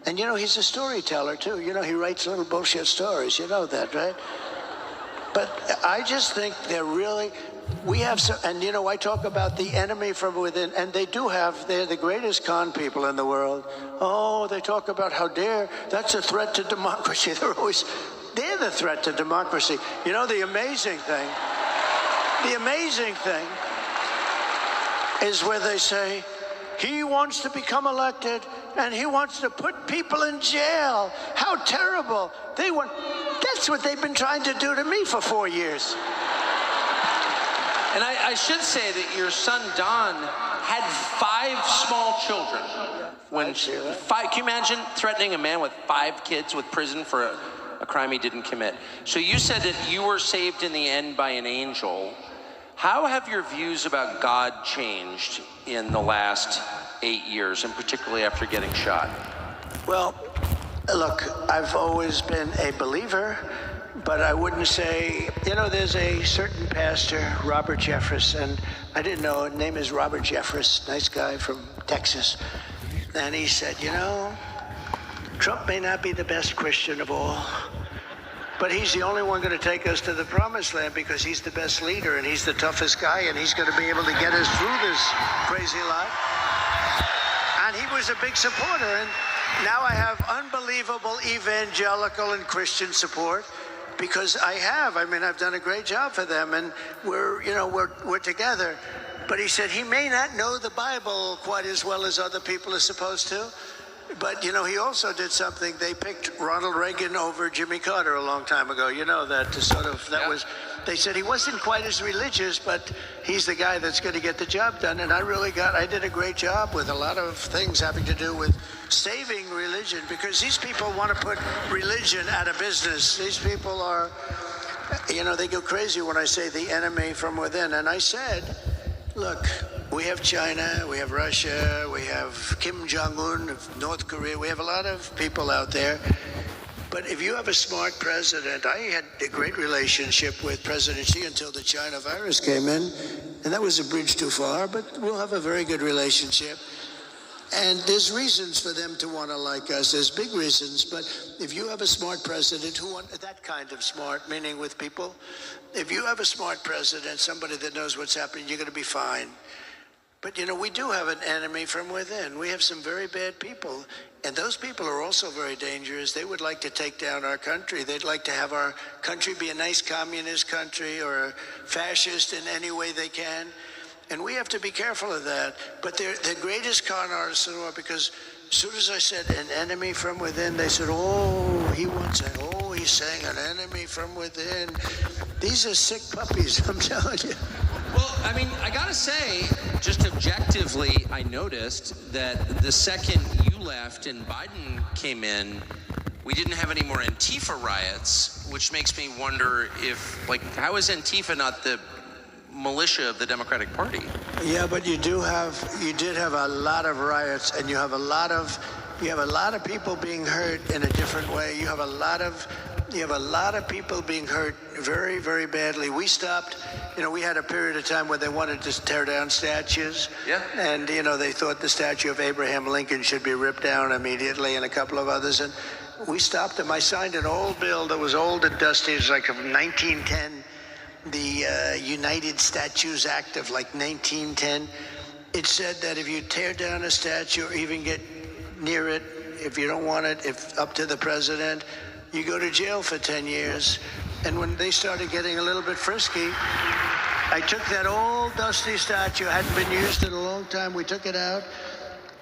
And you know, he's a storyteller too. You know, he writes little bullshit stories. You know that, right? But I just think they're really, we have some, and you know, I talk about the enemy from within, and they do have, they're the greatest con people in the world. Oh, they talk about how dare, that's a threat to democracy. They're the threat to democracy. You know, the amazing thing is where they say, he wants to become elected and he wants to put people in jail. How terrible. That's what they've been trying to do to me for 4 years. And I should say that your son, Don, had 5 small children. Can you imagine threatening a man with 5 kids with prison for a crime he didn't commit? So you said that you were saved in the end by an angel. How have your views about God changed in the last 8 years, and particularly after getting shot? Well, look, I've always been a believer, but I wouldn't say, you know, there's a certain pastor, Robert Jeffress, and I didn't know, his name is Robert Jeffress, nice guy from Texas. And he said, you know, Trump may not be the best Christian of all, but he's the only one going to take us to the promised land because he's the best leader and he's the toughest guy and he's going to be able to get us through this crazy life. And he was a big supporter. And now I have unbelievable evangelical and Christian support because I've done a great job for them and we're together. But he said he may not know the Bible quite as well as other people are supposed to. But, you know, he also did something. They picked Ronald Reagan over Jimmy Carter a long time ago. You know, they said he wasn't quite as religious, but he's the guy that's going to get the job done. And I did a great job with a lot of things having to do with saving religion, because these people want to put religion out of business. These people are, you know, they go crazy when I say the enemy from within. And I said, look, we have China, we have Russia, we have Kim Jong-un of North Korea. We have a lot of people out there. But if you have a smart president, I had a great relationship with President Xi until the China virus came in. And that was a bridge too far, but we'll have a very good relationship. And there's reasons for them to want to like us. There's big reasons. But if you have a smart president who wants that kind of smart, meaning with people, if you have a smart president, somebody that knows what's happening, you're going to be fine. But, you know, we do have an enemy from within. We have some very bad people. And those people are also very dangerous. They would like to take down our country. They'd like to have our country be a nice communist country or a fascist in any way they can. And we have to be careful of that. But they're the greatest con artists in the world, because as soon as I said an enemy from within, they said, he's saying an enemy from within. These are sick puppies, I'm telling you. Well, I mean, I gotta say, just objectively, I noticed that the second you left and Biden came in, we didn't have any more Antifa riots, which makes me wonder if, how is Antifa not the militia of the Democratic Party? Yeah, but you did have a lot of riots, and you have a lot of people being hurt in a different way. You have a lot of people being hurt very, very badly. We stopped, we had a period of time where they wanted to tear down statues. Yeah. And, they thought the statue of Abraham Lincoln should be ripped down immediately, and a couple of others. And we stopped them. I signed an old bill that was old and dusty. It was like of 1910, the United Statues Act of 1910. It said that if you tear down a statue or even get near it, if you don't want it, if up to the president, you go to jail for 10 years. And when they started getting a little bit frisky, I took that old dusty statue, hadn't been used in a long time, we took it out,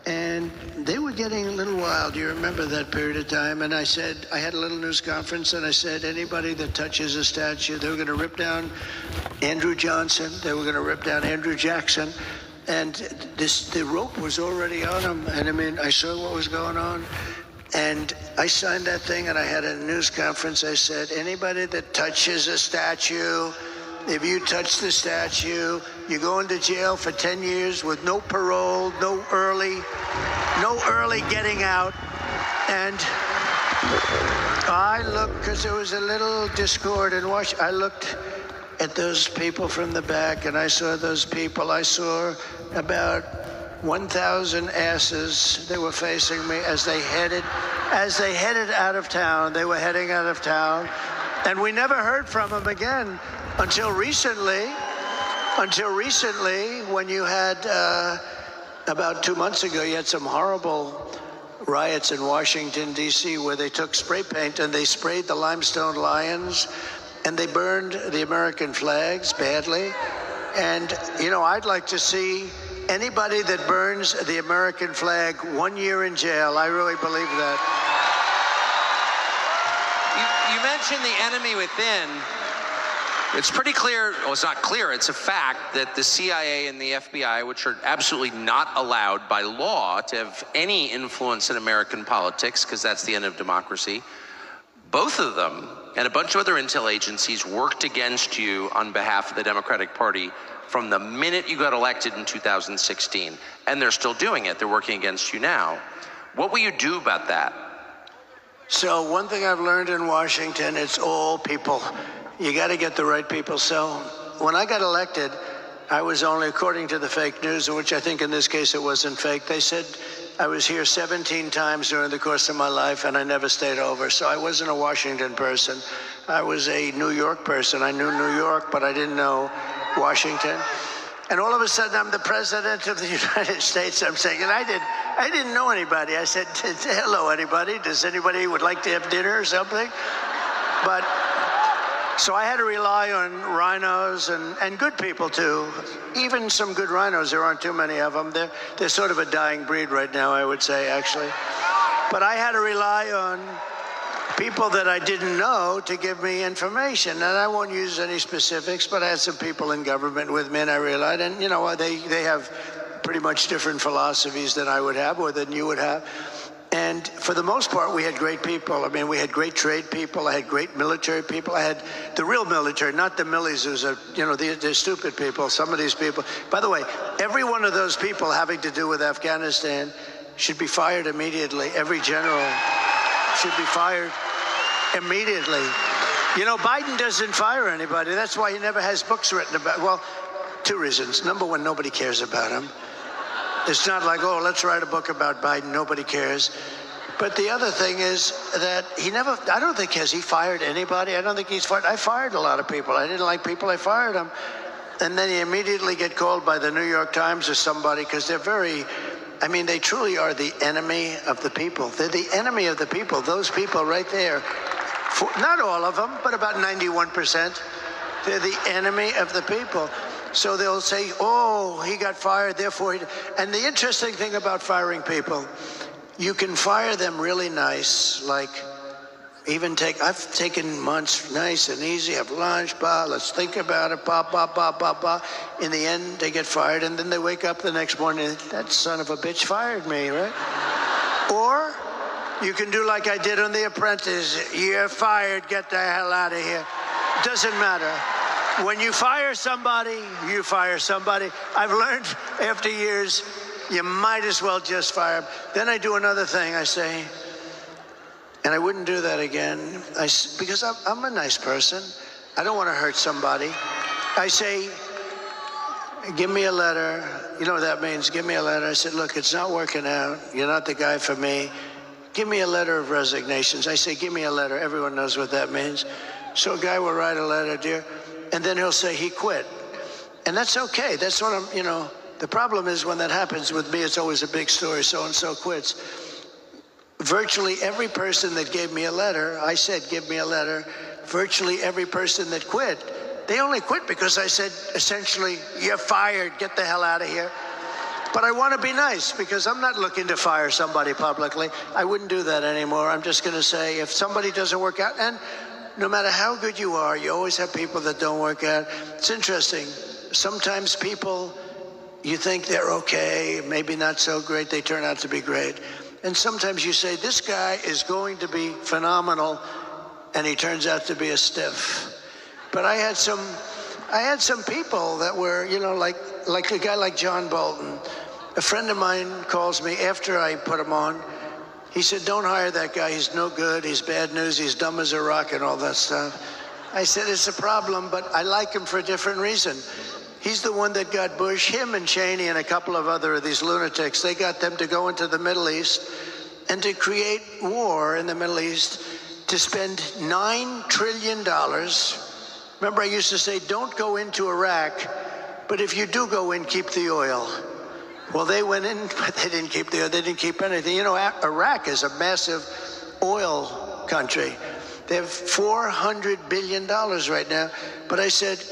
and they were getting a little wild. You remember that period of time? And I said, I had a little news conference, and I said, anybody that touches a statue, they were going to rip down Andrew Johnson, they were going to rip down Andrew Jackson, and the rope was already on them. And I saw what was going on. And I signed that thing, and I had a news conference. I said, anybody that touches a statue, if you touch the statue, you go into jail for 10 years with no parole, no early getting out. And I looked, because there was a little discord in Washington. I looked at those people from the back, and I saw those people. I saw about 1,000 asses. They were facing me as they headed out of town. They were heading out of town, and we never heard from them again until recently. When you had about 2 months ago, you had some horrible riots in Washington, D.C., where they took spray paint and they sprayed the limestone lions, and they burned the American flags badly. And, I'd like to see anybody that burns the American flag 1 year in jail. I really believe that. You mentioned the enemy within. It's pretty clear, well, it's not clear, it's a fact that the CIA and the FBI, which are absolutely not allowed by law to have any influence in American politics, because that's the end of democracy, both of them and a bunch of other intel agencies worked against you on behalf of the Democratic Party from the minute you got elected in 2016. And they're still doing it. They're working against you now. What will you do about that? So one thing I've learned in Washington, it's all people. You got to get the right people. So when I got elected, I was only, according to the fake news, which I think in this case it wasn't fake, they said I was here 17 times during the course of my life, and I never stayed over. So I wasn't a Washington person. I was a New York person. I knew New York, but I didn't know Washington. And all of a sudden, I'm the president of the United States. I'm saying, and I didn't know anybody. I said, hello, anybody? Does anybody would like to have dinner or something? But so I had to rely on rhinos and good people too. Even some good rhinos. There aren't too many of them. They're sort of a dying breed right now, I would say, actually. But I had to rely on people that I didn't know to give me information. And I won't use any specifics, but I had some people in government with me, and I realized, and they have pretty much different philosophies than I would have or than you would have. And for the most part, we had great people. I mean, we had great trade people. I had great military people. I had the real military, not the millies who's they're stupid people. Some of these people, by the way, every one of those people having to do with Afghanistan should be fired immediately. Every general should be fired immediately. Biden doesn't fire anybody. That's why he never has books written about. Well, two reasons. Number one, nobody cares about him. It's not like, oh, let's write a book about Biden. Nobody cares. But the other thing is that I don't think he fired anybody. I don't think he's fired. I fired a lot of people. I didn't like people. I fired them. And then he immediately get called by the New York Times or somebody, because they're they truly are the enemy of the people. They're the enemy of the people. Those people right there, not all of them, but about 91%, they're the enemy of the people. So they'll say, oh, he got fired, therefore he... And the interesting thing about firing people, you can fire them really nice, like I've taken months nice and easy, have lunch, let's think about it, In the end, they get fired, and then they wake up the next morning, that son of a bitch fired me, right? Or you can do like I did on The Apprentice. You're fired, get the hell out of here. Doesn't matter. When you fire somebody, you fire somebody. I've learned after years, you might as well just fire them. Then I do another thing. I say, and I wouldn't do that again, because I'm a nice person. I don't want to hurt somebody. I say, give me a letter. You know what that means? Give me a letter. I said, look, it's not working out. You're not the guy for me. Give me a letter of resignations. I say, give me a letter. Everyone knows what that means. So a guy will write a letter, dear. And then he'll say he quit. And that's okay. That's what the problem is when that happens with me, it's always a big story. So-and-so quits. Virtually every person that gave me a letter, I said, give me a letter. Virtually every person that quit, they only quit because I said, essentially, you're fired. Get the hell out of here. But I want to be nice, because I'm not looking to fire somebody publicly. I wouldn't do that anymore. I'm just going to say, if somebody doesn't work out, and no matter how good you are, you always have people that don't work out. It's interesting. Sometimes people, you think they're okay, maybe not so great, they turn out to be great. And sometimes you say, this guy is going to be phenomenal, and he turns out to be a stiff. But I had some people that were, you know, like a guy like John Bolton. A friend of mine calls me after I put him on. He said, don't hire that guy. He's no good. He's bad news. He's dumb as a rock and all that stuff. I said, it's a problem, but I like him for a different reason. He's the one that got Bush, him and Cheney and a couple of other of these lunatics. They got them to go into the Middle East and to create war in the Middle East, to spend $9 trillion. Remember, I used to say, don't go into Iraq, but if you do go in, keep the oil. Well, they went in, but they didn't keep the oil. They didn't keep anything. You know, Iraq is a massive oil country. They have $400 billion right now. But I said,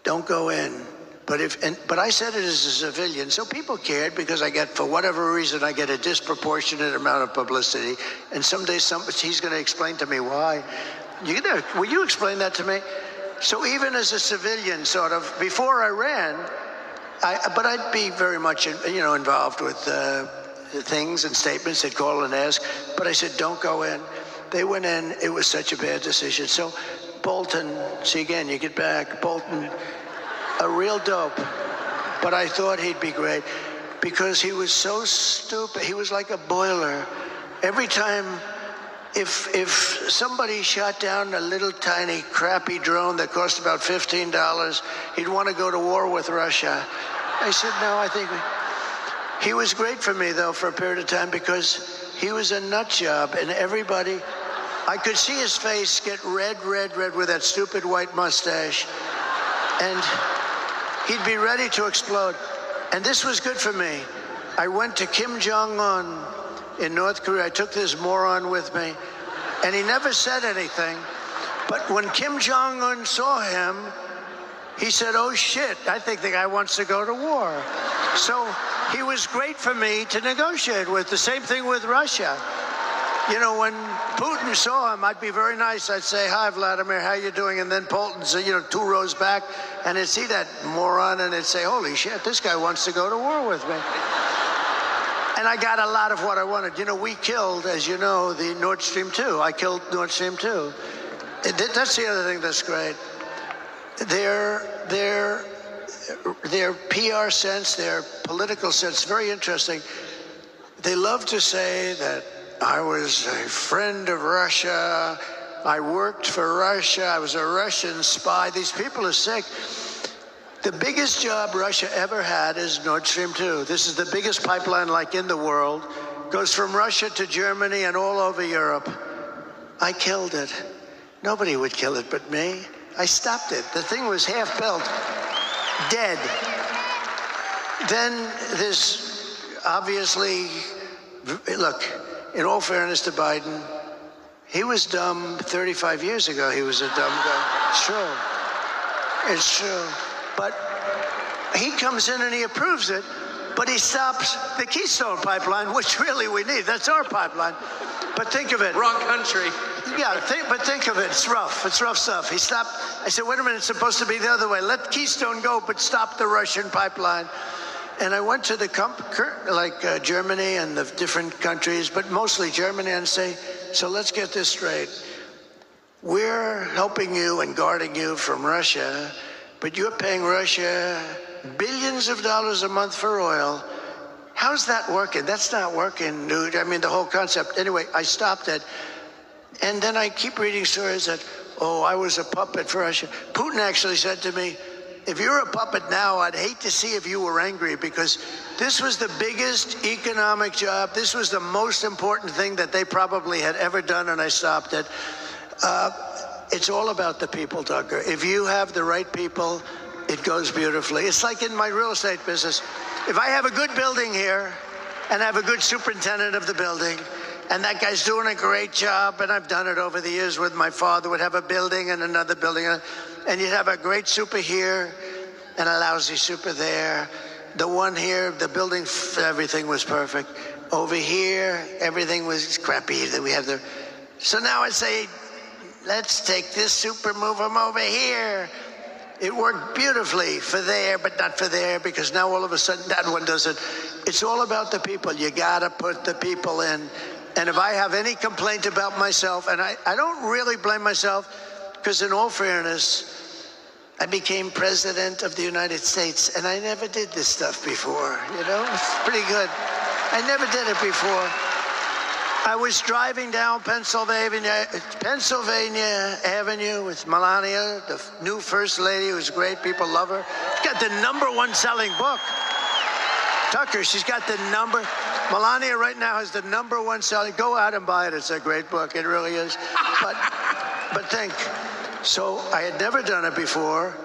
don't go in. But I said it as a civilian, so people cared because for whatever reason, I get a disproportionate amount of publicity. And someday he's going to explain to me why. Will you explain that to me? So even as a civilian, sort of, before I ran, but I'd be very much, involved with things and statements. They'd call and ask. But I said, don't go in. They went in. It was such a bad decision. So Bolton, see again, you get back. Bolton, a real dope. But I thought he'd be great because he was so stupid. He was like a boiler. Every time, if somebody shot down a little tiny crappy drone that cost about $15, he'd want to go to war with Russia. I said, no, I think he was great for me, though, for a period of time because he was a nut job, and everybody, I could see his face get red with that stupid white mustache, and he'd be ready to explode. And this was good for me. I went to Kim Jong-un in North Korea. I took this moron with me, and he never said anything. But when Kim Jong-un saw him, he said, oh, shit, I think the guy wants to go to war. So he was great for me to negotiate with. The same thing with Russia. You know, when Putin saw him, I'd be very nice. I'd say, hi, Vladimir, how you doing? And then Putin's, 2 rows back, and he'd see that moron, and he'd say, holy shit, this guy wants to go to war with me. And I got a lot of what I wanted. You know, we killed, as you know, the Nord Stream 2. I killed Nord Stream 2. That's the other thing that's great. Their PR sense, their political sense, very interesting. They love to say that I was a friend of Russia, I worked for Russia, I was a Russian spy. These people are sick. The biggest job Russia ever had is Nord Stream 2. This is the biggest pipeline like in the world. Goes from Russia to Germany and all over Europe. I killed it. Nobody would kill it but me. I stopped it. The thing was half built, dead. Then there's obviously, look, in all fairness to Biden, he was dumb 35 years ago. He was a dumb guy. It's true. It's true. But he comes in and he approves it, but he stops the Keystone pipeline, which really we need. That's our pipeline. But think of it. Wrong country. Yeah, but think of it. It's rough. It's rough stuff. He stopped. I said, wait a minute. It's supposed to be the other way. Let Keystone go, but stop the Russian pipeline. And I went to the Germany and the different countries, but mostly Germany, and say, so let's get this straight. We're helping you and guarding you from Russia, but you're paying Russia billions of dollars a month for oil. How's that working? That's not working, dude. I mean, the whole concept. Anyway, I stopped it. And then I keep reading stories that, I was a puppet for Russia. Putin actually said to me, if you're a puppet now, I'd hate to see if you were angry, because this was the biggest economic job. This was the most important thing that they probably had ever done, and I stopped it. It's all about the people, Tucker. If you have the right people, it goes beautifully. It's like in my real estate business. If I have a good building here and I have a good superintendent of the building, and that guy's doing a great job, and I've done it over the years with my father, would have a building and another building, and you'd have a great super here and a lousy super there. The one here, the building, everything was perfect. Over here, everything was crappy. So now I say, let's take this super, move him over here. It worked beautifully for there, but not for there, because now all of a sudden that one doesn't. It's all about the people. You gotta put the people in. And if I have any complaint about myself, and I don't really blame myself, because in all fairness, I became president of the United States, and I never did this stuff before, you know? It's pretty good. I never did it before. I was driving down Pennsylvania Avenue with Melania, the new first lady, who's great. People love her. She's got the #1 selling book. Tucker, she's got the Melania right now has the #1 selling. Go out and buy it. It's a great book. It really is. But think, so I had never done it before,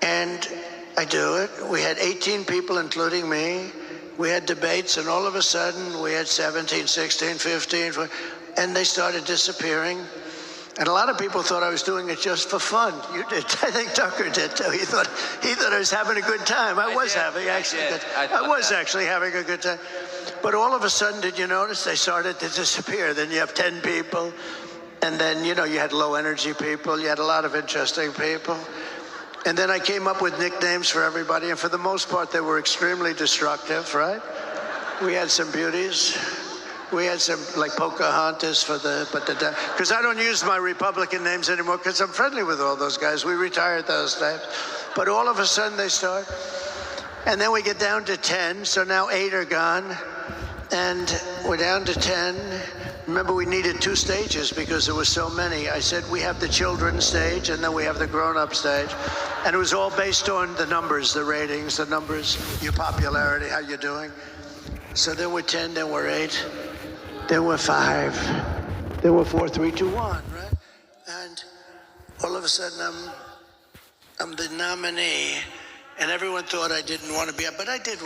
and I do it. We had 18 people, including me. We had debates, and all of a sudden, we had 17, 16, 15, and they started disappearing. And a lot of people thought I was doing it just for fun. You did. I think Tucker did, too. He thought I was having a good time. I was actually having a good time. But all of a sudden, did you notice they started to disappear? Then you have 10 people, and then, you had low-energy people. You had a lot of interesting people. And then I came up with nicknames for everybody, and for the most part, they were extremely destructive, right? We had some beauties. We had some, like Pocahontas because I don't use my Republican names anymore because I'm friendly with all those guys. We retired those names. But all of a sudden, they start. And then we get down to 10, so now 8 are gone. And we're down to 10. Remember, we needed 2 stages because there were so many. I said, we have the children's stage, and then we have the grown-up stage. And it was all based on the numbers, the ratings, the numbers, your popularity, how you're doing. So then we're 10, then we're 8, then we're 5, then we're 4, 3, 2, 1, right? And all of a sudden, I'm the nominee, and everyone thought I didn't want to be up, but I did want